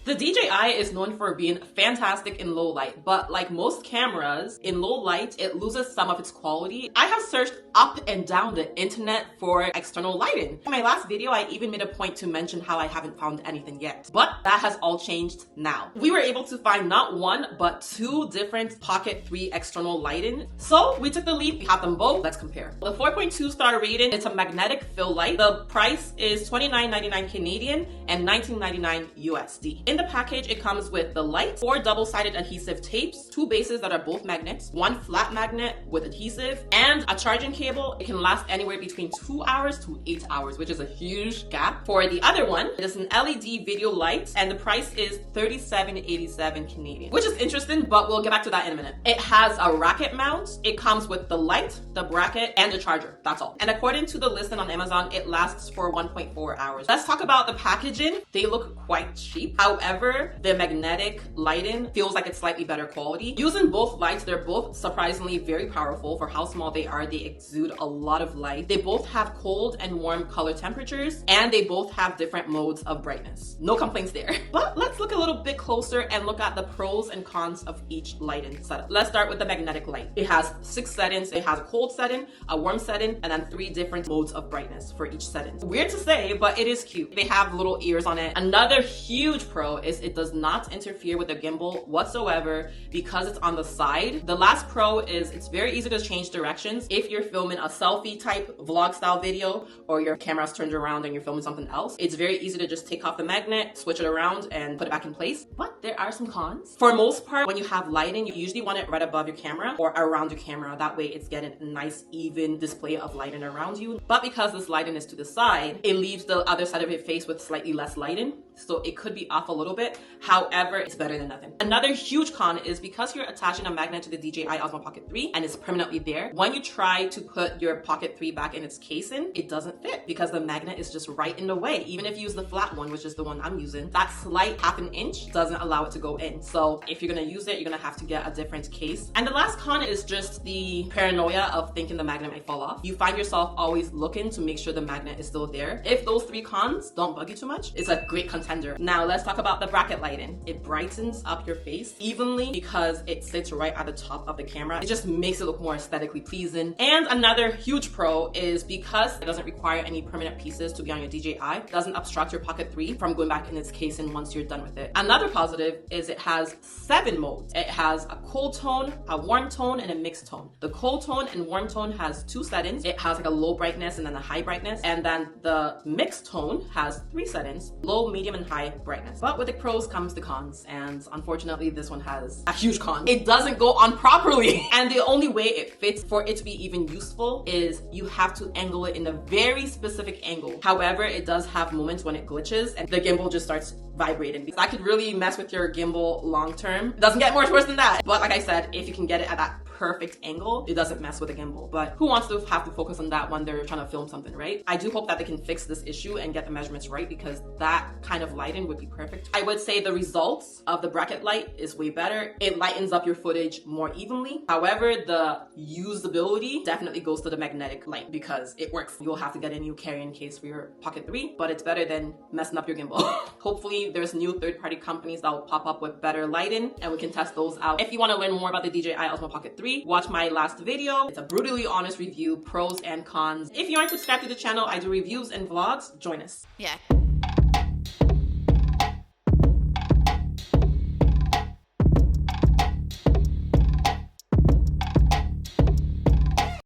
The DJI is known for being fantastic in low light, but like most cameras, in low light, it loses some of its quality. I have searched up and down the internet for external lighting. In my last video, I even made a point to mention how I haven't found anything yet, but that has all changed now. We were able to find not one, but two different Pocket 3 external lighting. So we took the leap, we have them both, let's compare. The 4.2 star rating, it's a magnetic fill light. The price is $29.99 Canadian and $19.99 USD. In the package, it comes with the light, 4 double-sided adhesive tapes, 2 bases that are both magnets, 1 flat magnet with adhesive, and a charging cable. It can last anywhere between 2 hours to 8 hours, which is a huge gap. For the other one, it is an LED video light, and the price is $37.87 Canadian, which is interesting, but we'll get back to that in a minute. It has a racket mount. It comes with the light, the bracket, and the charger. That's all. And according to the listing on Amazon, it lasts for 1.4 hours. Let's talk about the packaging. They look quite cheap. However, the magnetic lighting feels like it's slightly better quality. Using both lights, they're both surprisingly very powerful. For how small they are, they exude a lot of light. They both have cold and warm color temperatures, and they both have different modes of brightness. No complaints there. But let's look a little bit closer and look at the pros and cons of each lighting setup. Let's start with the magnetic light. It has 6 settings. It has a cold setting, a warm setting, and then 3 different modes of brightness for each setting. Weird to say, but it is cute. They have little ears on it. Another huge pro is it does not interfere with the gimbal whatsoever because it's on the side. The last pro is it's very easy to change directions. If you're filming a selfie type vlog style video, or your camera's turned around and you're filming something else, it's very easy to just take off the magnet, switch it around, and put it back in place. But there are some cons. For most part, when you have lighting, you usually want it right above your camera or around your camera. That way it's getting a nice even display of lighting around you. But because this lighting is to the side, it leaves the other side of your face with slightly less lighting. So it could be off a little bit. However, it's better than nothing. Another huge con is because you're attaching a magnet to the DJI Osmo Pocket 3 and it's permanently there, when you try to put your Pocket 3 back in its casing, it doesn't fit because the magnet is just right in the way. Even if you use the flat one, which is the one I'm using, that slight ½ an inch doesn't allow it to go in. So if you're gonna use it, you're gonna have to get a different case. And the last con is just the paranoia of thinking the magnet might fall off. You find yourself always looking to make sure the magnet is still there. If those 3 cons don't bug you too much, it's a great contender. Now let's talk about the bracket lighting. It brightens up your face evenly because it sits right at the top of the camera. It just makes it look more aesthetically pleasing. And another huge pro is because it doesn't require any permanent pieces to be on your DJI, it doesn't obstruct your Pocket 3 from going back in its casing once you're done with it. Another positive is it has 7 modes. It has a cold tone, a warm tone, and a mixed tone. The cold tone and warm tone has 2 settings. It has like a low brightness and then a high brightness. And then the mixed tone has 3 settings, low, medium, and high brightness. But with the pros comes the cons, and unfortunately this one has a huge con. It doesn't go on properly. And the only way it fits for it to be even useful is you have to angle it in a very specific angle. However, it does have moments when it glitches and the gimbal just starts vibrating. That could really mess with your gimbal long term. It doesn't get much worse than that. But like I said, if you can get it at that perfect angle, it doesn't mess with the gimbal. But who wants to have to focus on that when they're trying to film something, right? I do hope that they can fix this issue and get the measurements right, because that kind of lighting would be perfect. I would say the results of the bracket light is way better. It lightens up your footage more evenly. However, the usability definitely goes to the magnetic light because it works. You'll have to get a new carrying case for your Pocket 3, but it's better than messing up your gimbal. Hopefully there's new third-party companies that will pop up with better lighting and we can test those out. If you want to learn more about the DJI Osmo Pocket 3, watch my last video. It's a brutally honest review, pros and cons. If you aren't subscribed to the channel, I do reviews and vlogs. Join us. Yeah.